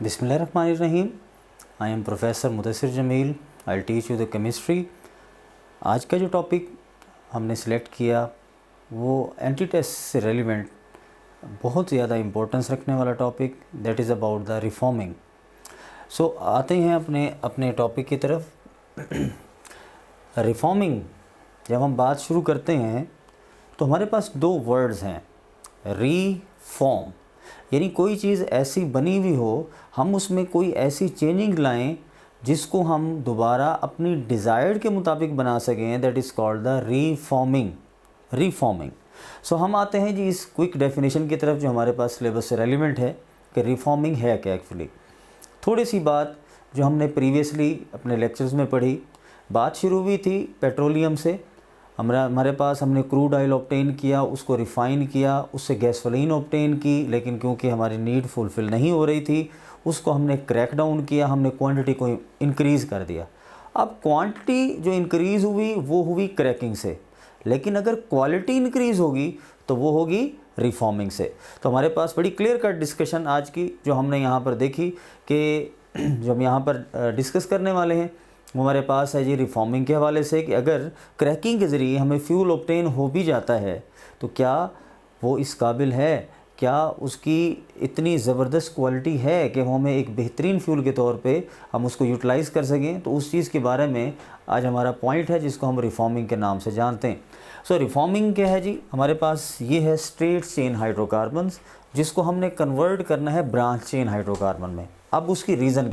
बिस्मिल्लाहिर्रहमानिर्रहीम। I am professor Mudassir Jamil. I teach you the chemistry. आज का जो टॉपिक हमने सिलेक्ट किया वो एंटी टेस्ट से रेलिवेंट बहुत ज़्यादा इम्पोर्टेंस रखने वाला topic, that is about the reforming. So आते हैं अपने टॉपिक की तरफ। रिफॉर्मिंग जब हम बात शुरू करते हैं तो हमारे पास दो वर्ड्स हैं, रीफॉर्म, यानी कोई चीज़ ऐसी बनी हुई हो, हम उसमें कोई ऐसी चेंजिंग लाएं जिसको हम दोबारा अपनी डिज़ायर्ड के मुताबिक बना सकें, दैट इज़ कॉल्ड द रीफॉर्मिंग। सो हम आते हैं जी इस क्विक डेफिनेशन की तरफ जो हमारे पास सिलेबस से रेलिवेंट है कि रिफॉर्मिंग है क्या एक्चुअली। थोड़ी सी बात जो हमने प्रीवियसली अपने लेक्चर्स में पढ़ी, बात शुरू हुई थी पेट्रोलियम से। हमारे पास हमने क्रूड ऑयल ऑब्टेन किया, उसको रिफ़ाइन किया, उससे गैसोलीन ऑब्टेन की, लेकिन क्योंकि हमारी नीड फुलफ़िल नहीं हो रही थी उसको हमने क्रैक डाउन किया, हमने क्वांटिटी को इंक्रीज़ कर दिया। अब क्वांटिटी जो इंक्रीज़ हुई वो हुई क्रैकिंग से, लेकिन अगर क्वालिटी इंक्रीज़ होगी तो वो होगी रिफॉर्मिंग से। तो हमारे पास बड़ी क्लियर कट डिस्कशन आज की जो हमने यहाँ पर देखी कि जो हम यहाँ पर डिस्कस करने वाले हैं वो हमारे पास है जी रिफॉर्मिंग के हवाले से कि अगर क्रैकिंग के ज़रिए हमें फ्यूल ऑब्टेन हो भी जाता है तो क्या वो इस काबिल है, क्या उसकी इतनी ज़बरदस्त क्वालिटी है कि वो हमें एक बेहतरीन फ्यूल के तौर पे हम उसको यूटिलाइज़ कर सकें। तो उस चीज़ के बारे में आज हमारा पॉइंट है जिसको हम रिफॉर्मिंग के नाम से जानते हैं। सो रिफॉर्मिंग क्या है जी, हमारे पास ये है स्ट्रेट चेन हाइड्रोकार्बन्स जिसको हमने कन्वर्ट करना है ब्रांच चेन हाइड्रोकार्बन में। अब उसकी रीज़न